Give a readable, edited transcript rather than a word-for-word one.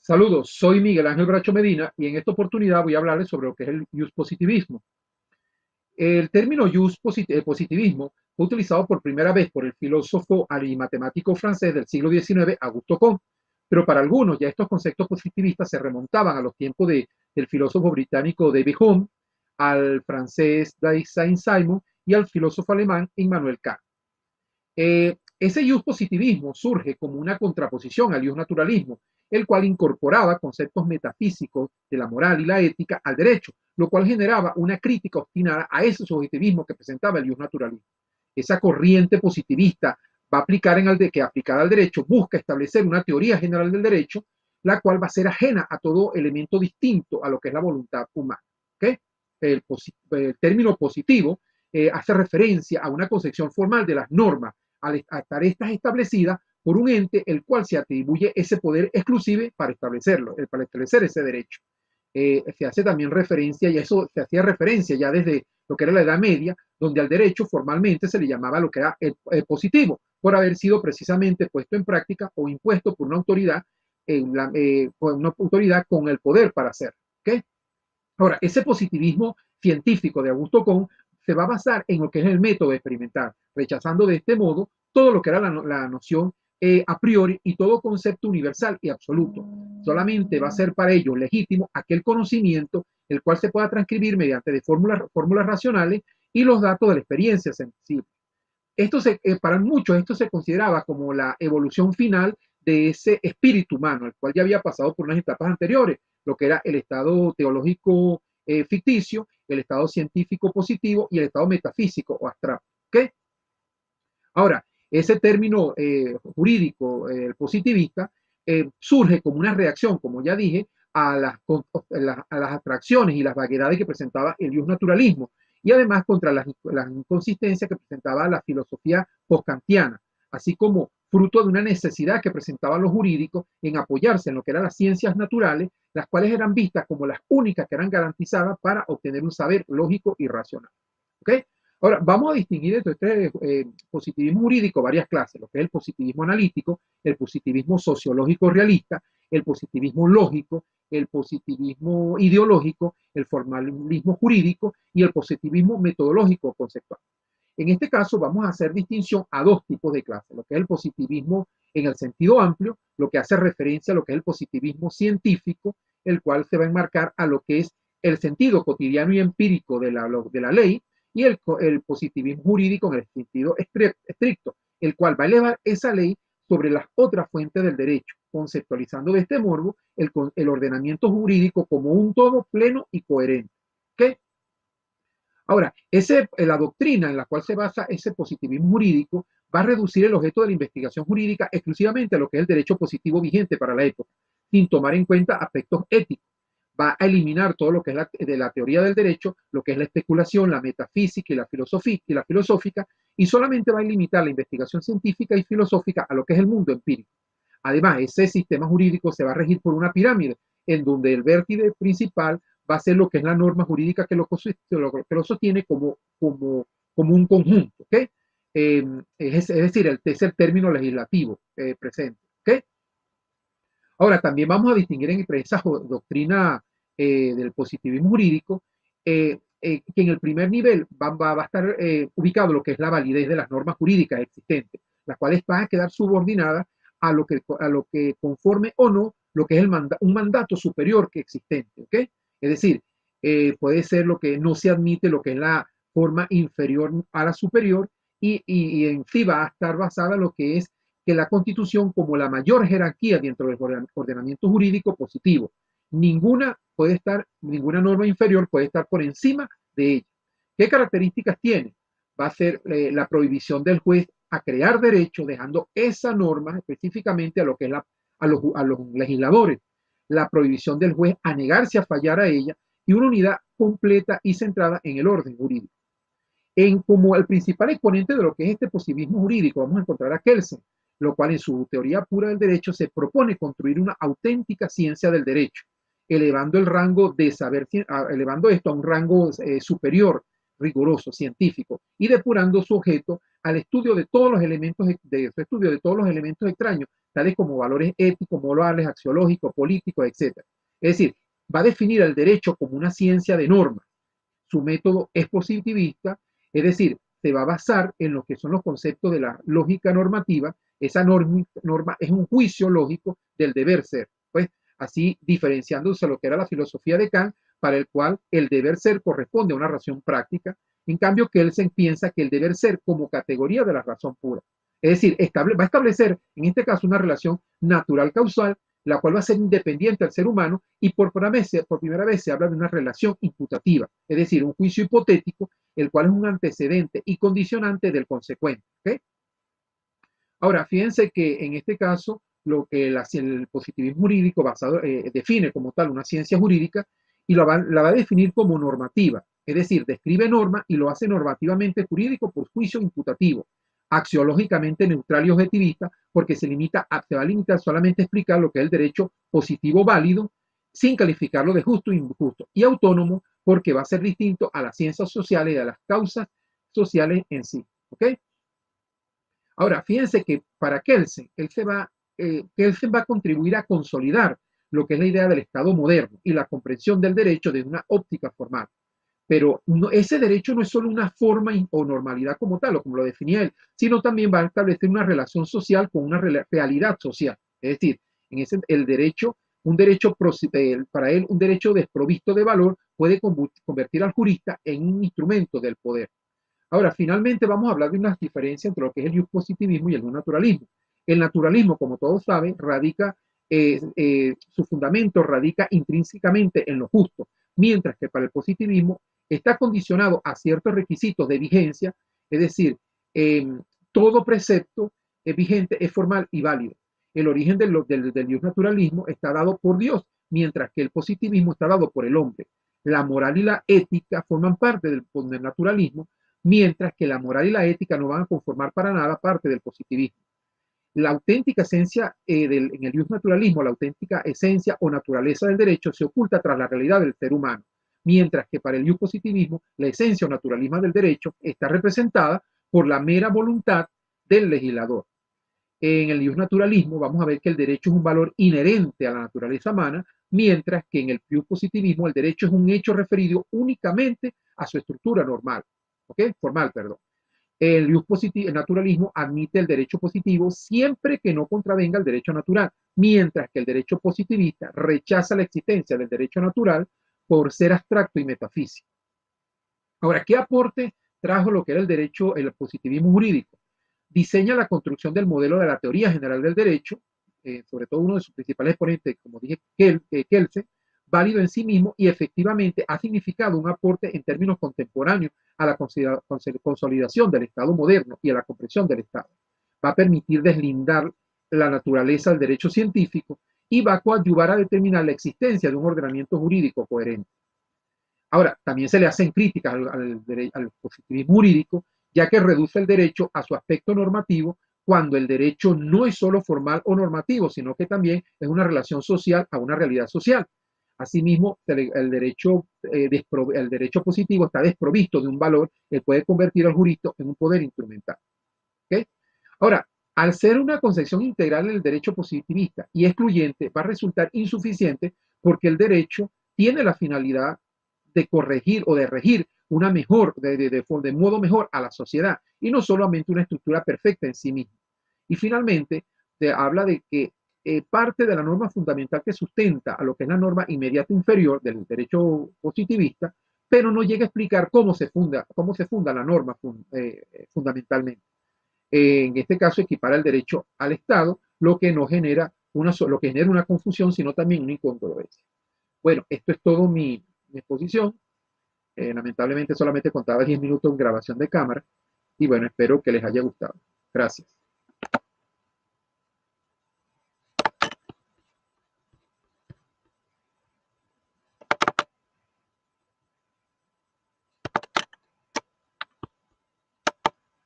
Saludos, soy Miguel Ángel Bracho Medina y en esta oportunidad voy a hablarles sobre lo que es el positivismo. El término positivismo fue utilizado por primera vez por el filósofo y matemático francés del siglo XIX, Auguste Comte, pero para algunos ya estos conceptos positivistas se remontaban a los tiempos del filósofo británico David Hume, al francés Saint-Simon y al filósofo alemán Immanuel Kant. Ese positivismo surge como una contraposición al naturalismo, el cual incorporaba conceptos metafísicos de la moral y la ética al derecho, lo cual generaba una crítica obstinada a ese subjetivismo que presentaba el naturalismo. Esa corriente positivista va a aplicar que aplicada al derecho busca establecer una teoría general del derecho, la cual va a ser ajena a todo elemento distinto a lo que es la voluntad humana. ¿Okay? El término positivo hace referencia a una concepción formal de las normas al estar estas establecidas por un ente el cual se atribuye ese poder exclusivo para para establecer ese derecho. Se hace también referencia, y eso se hacía referencia ya desde lo que era la Edad Media, donde al derecho formalmente se le llamaba lo que era el positivo, por haber sido precisamente puesto en práctica o impuesto por una autoridad con el poder para hacer. ¿Okay? Ahora, ese positivismo científico de Augusto Comte se va a basar en lo que es el método experimental, rechazando de este modo todo lo que era la noción a priori y todo concepto universal y absoluto. Solamente va a ser para ellos legítimo aquel conocimiento el cual se pueda transcribir mediante de fórmulas racionales y los datos de la experiencia sensible. Para muchos esto se consideraba como la evolución final de ese espíritu humano, el cual ya había pasado por unas etapas anteriores, lo que era el estado teológico ficticio, el estado científico positivo y el estado metafísico o abstracto. ¿Okay? Ahora, ese término jurídico, el positivista, surge como una reacción, como ya dije, a las atracciones y las vaguedades que presentaba el naturalismo y además contra las inconsistencias que presentaba la filosofía postkantiana, así como fruto de una necesidad que presentaban los jurídicos en apoyarse en lo que eran las ciencias naturales, las cuales eran vistas como las únicas que eran garantizadas para obtener un saber lógico y racional. ¿Okay? Ahora, vamos a distinguir entre este positivismo jurídico varias clases, lo que es el positivismo analítico, el positivismo sociológico realista, el positivismo lógico, el positivismo ideológico, el formalismo jurídico y el positivismo metodológico conceptual. En este caso vamos a hacer distinción a dos tipos de clases, lo que es el positivismo en el sentido amplio, lo que hace referencia a lo que es el positivismo científico, el cual se va a enmarcar a lo que es el sentido cotidiano y empírico de la ley, y el positivismo jurídico en el sentido estricto, el cual va a elevar esa ley sobre las otras fuentes del derecho, conceptualizando de este modo el ordenamiento jurídico como un todo pleno y coherente. ¿Okay? Ahora, la doctrina en la cual se basa ese positivismo jurídico va a reducir el objeto de la investigación jurídica exclusivamente a lo que es el derecho positivo vigente para la época, sin tomar en cuenta aspectos éticos. Va a eliminar todo lo que es de la teoría del derecho, lo que es la especulación, la metafísica y la filosófica, y solamente va a limitar la investigación científica y filosófica a lo que es el mundo empírico. Además, ese sistema jurídico se va a regir por una pirámide, en donde el vértice principal va a ser lo que es la norma jurídica que lo sostiene como un conjunto. ¿Okay? Es decir, es el término legislativo presente. ¿Okay? Ahora, también vamos a distinguir entre esa doctrina del positivismo jurídico, que en el primer nivel va a estar ubicado lo que es la validez de las normas jurídicas existentes, las cuales van a quedar subordinadas a lo que conforme o no lo que es un mandato superior que existente. ¿Okay? Es decir, puede ser lo que no se admite, lo que es la forma inferior a la superior, y en sí va a estar basada en lo que es que la Constitución como la mayor jerarquía dentro del ordenamiento jurídico positivo. Ninguna norma inferior puede estar por encima de ella. ¿Qué características tiene? Va a ser la prohibición del juez a crear derechos, dejando esa norma específicamente a lo que es a los legisladores. La prohibición del juez a negarse a fallar a ella y una unidad completa y centrada en el orden jurídico. Como el principal exponente de lo que es este positivismo jurídico, vamos a encontrar a Kelsen, lo cual en su teoría pura del derecho se propone construir una auténtica ciencia del derecho, elevando el rango de saber, elevando esto a un rango superior, riguroso, científico, y depurando su objeto al estudio de todos los elementos de su estudio de todos los elementos extraños, tales como valores éticos, morales, axiológicos, políticos, etc. Es decir, va a definir el derecho como una ciencia de normas. Su método es positivista, es decir, se va a basar en lo que son los conceptos de la lógica normativa. Esa norma es un juicio lógico del deber ser, pues así diferenciándose de lo que era la filosofía de Kant, para el cual el deber ser corresponde a una razón práctica, en cambio Kelsen piensa que el deber ser como categoría de la razón pura. Es decir, va a establecer en este caso una relación natural causal, la cual va a ser independiente al ser humano, y por primera vez se habla de una relación imputativa, es decir, un juicio hipotético, el cual es un antecedente y condicionante del consecuente. ¿Okay? Ahora, fíjense que en este caso, lo que el positivismo jurídico define como tal una ciencia jurídica y la va a definir como normativa, es decir, describe norma y lo hace normativamente jurídico por juicio imputativo, axiológicamente neutral y objetivista, porque se va a limitar solamente a explicar lo que es el derecho positivo válido, sin calificarlo de justo e injusto, y autónomo, porque va a ser distinto a las ciencias sociales y a las causas sociales en sí. ¿Ok? Ahora, fíjense que para Kelsen, Kelsen va a contribuir a consolidar lo que es la idea del Estado moderno y la comprensión del derecho desde una óptica formal. Pero ese derecho no es solo una forma o normalidad como tal, o como lo definía él, sino también va a establecer una relación social con una realidad social. Es decir, el derecho, para él, un derecho desprovisto de valor puede convertir al jurista en un instrumento del poder. Ahora, finalmente vamos a hablar de unas diferencias entre lo que es el positivismo y el naturalismo. El naturalismo, como todos saben, su fundamento radica intrínsecamente en lo justo, mientras que para el positivismo está condicionado a ciertos requisitos de vigencia, es decir, todo precepto vigente es formal y válido. El origen del Dios naturalismo está dado por Dios, mientras que el positivismo está dado por el hombre. La moral y la ética forman parte del naturalismo, mientras que la moral y la ética no van a conformar para nada parte del positivismo. La auténtica esencia en el naturalismo, la auténtica esencia o naturaleza del derecho se oculta tras la realidad del ser humano, mientras que para el positivismo la esencia o naturalismo del derecho está representada por la mera voluntad del legislador. En el naturalismo vamos a ver que el derecho es un valor inherente a la naturaleza humana, mientras que en el positivismo el derecho es un hecho referido únicamente a su estructura normal. ¿Ok? Formal, perdón. El naturalismo admite el derecho positivo siempre que no contravenga el derecho natural, mientras que el derecho positivista rechaza la existencia del derecho natural por ser abstracto y metafísico. Ahora, ¿qué aporte trajo lo que era el positivismo jurídico? Diseña la construcción del modelo de la teoría general del derecho, sobre todo uno de sus principales exponentes, como dije, Kelsen, válido en sí mismo y efectivamente ha significado un aporte en términos contemporáneos a la consolidación del Estado moderno y a la comprensión del Estado. Va a permitir deslindar la naturaleza del derecho científico y va a coadyuvar a determinar la existencia de un ordenamiento jurídico coherente. Ahora, también se le hacen críticas al positivismo jurídico, ya que reduce el derecho a su aspecto normativo cuando el derecho no es solo formal o normativo, sino que también es una relación social a una realidad social. Asimismo, el derecho positivo está desprovisto de un valor que puede convertir al jurista en un poder instrumental. ¿Okay? Ahora, al ser una concepción integral del derecho positivista y excluyente, va a resultar insuficiente porque el derecho tiene la finalidad de corregir o de regir de modo mejor a la sociedad y no solamente una estructura perfecta en sí misma. Y finalmente, se habla de que parte de la norma fundamental que sustenta a lo que es la norma inmediata inferior del derecho positivista, pero no llega a explicar cómo se funda la norma fundamentalmente. En este caso, equipara el derecho al Estado, lo que genera una confusión, sino también una incongruencia. Bueno, esto es todo mi exposición. Lamentablemente solamente contaba 10 minutos en grabación de cámara y bueno, espero que les haya gustado. Gracias.